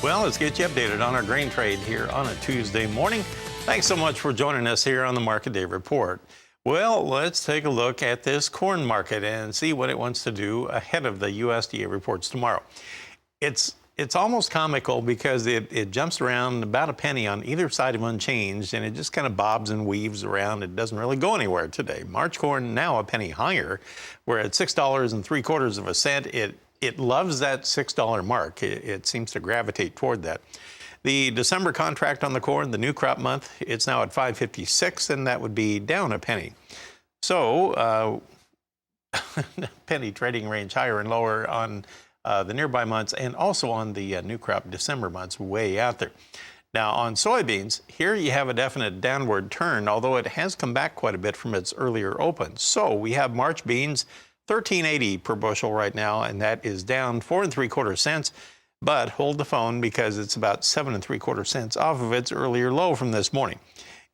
Well, let's get you updated on our grain trade here on a Tuesday morning. Thanks so much for joining us here on the Market Day Report. Well, let's take a look at this corn market and see what it wants to do ahead of the USDA reports tomorrow. It's almost comical because it jumps around about a penny on either side of unchanged, and it just kind of bobs and weaves around. It doesn't really go anywhere today. March corn now a penny higher. We're at $6.75. It loves that $6 mark. It seems to gravitate toward that. The December contract on the corn, the new crop month, it's now at $5.56, and that would be down a penny. So penny trading range higher and lower on the nearby months, and also on the new crop December months way out there. Now on soybeans, here you have a definite downward turn, although it has come back quite a bit from its earlier open. So we have March beans $13.80 per bushel right now, and that is down 4 3/4 cents. But hold the phone because it's about 7 3/4 cents off of its earlier low from this morning.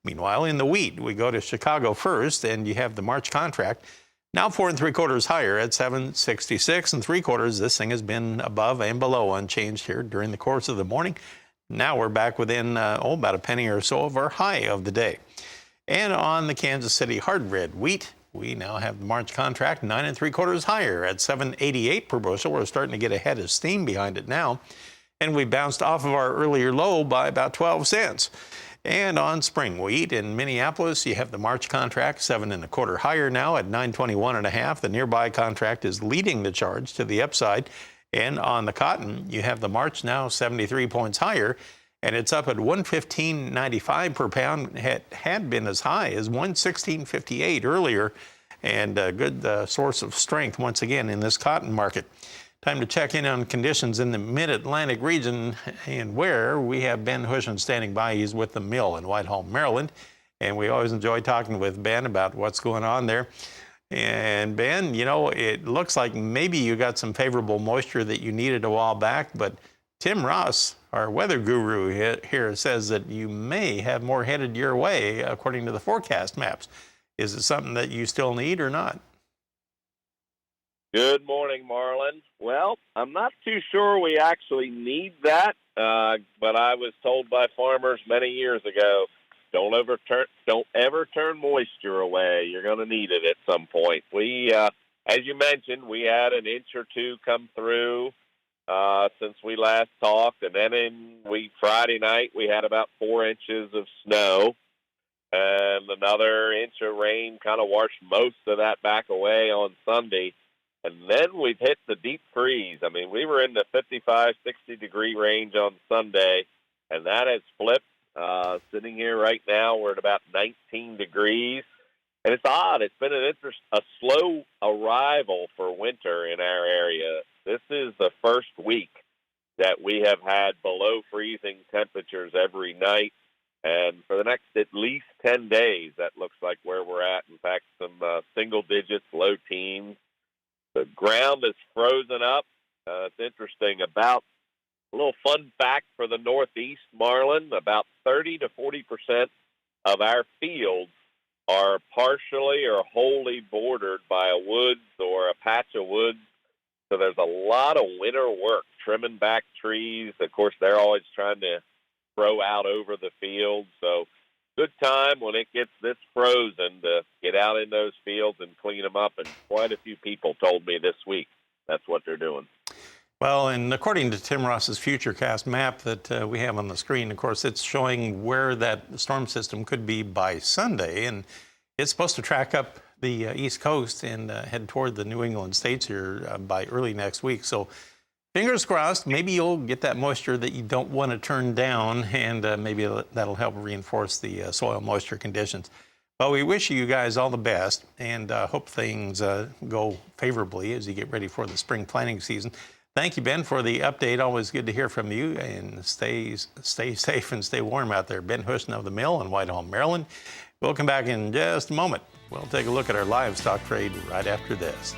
Meanwhile, in the wheat, we go to Chicago first, and you have the March contract now 4 3/4 higher at 7.66 3/4. This thing has been above and below unchanged here during the course of the morning. Now we're back within about a penny or so of our high of the day. And on the Kansas City hard red wheat, we now have the March contract 9 3/4 higher at 7.88 per bushel. We're starting to get a head of steam behind it now. And we bounced off of our earlier low by about 12 cents. And on spring wheat in Minneapolis, you have the March contract 7 1/4 higher now at 9.21 1/2. The nearby contract is leading the charge to the upside. And on the cotton, you have the March now 73 points higher, and it's up at 115.95 per pound. It had been as high as 116.58 earlier, and a good source of strength once again in this cotton market. Time to check in on conditions in the mid-Atlantic region, and where we have Ben Hushon standing by. He's with the mill in Whitehall, Maryland, and we always enjoy talking with Ben about what's going on there. And Ben, you know, it looks like maybe you got some favorable moisture that you needed a while back, but Tim Ross, our weather guru here, says that you may have more headed your way according to the forecast maps. Is it something that you still need or not? Good morning, Marlin. Well, I'm not too sure we actually need that, but I was told by farmers many years ago, don't ever turn moisture away. You're going to need it at some point. We, as you mentioned, we had an inch or two come through since we last talked, and then Friday night we had about 4 inches of snow, and another inch of rain kind of washed most of that back away on Sunday. And then we've hit the deep freeze. I mean, we were in the 55, 60-degree range on Sunday, and that has flipped. Sitting here right now, we're at about 19 degrees. And it's odd. It's been a slow arrival for winter in our area. This is the first week that we have had below freezing temperatures every night. And for the next at least 10 days, that looks like where we're at. In fact, some single digits, low teens. The ground is frozen up. It's interesting. About a little fun fact for the Northeast, Marlin, about 30 to 40% of our fields are partially or wholly bordered by a woods or a patch of woods. So there's a lot of winter work, trimming back trees. Of course, they're always trying to throw out over the field. So good time when it gets this frozen to get out in those fields and clean them up. And quite a few people told me this week that's what they're doing. Well, and according to Tim Ross's Futurecast map that we have on the screen, of course, it's showing where that storm system could be by Sunday. And it's supposed to track up the East Coast and head toward the New England states here by early next week. So fingers crossed, maybe you'll get that moisture that you don't want to turn down, and maybe that'll help reinforce the soil moisture conditions. Well, we wish you guys all the best, and hope things go favorably as you get ready for the spring planting season. Thank you, Ben, for the update. Always good to hear from you, and stay safe and stay warm out there. Ben Hushon of the Mill in Whitehall, Maryland. We'll come back in just a moment. We'll take a look at our livestock trade right after this.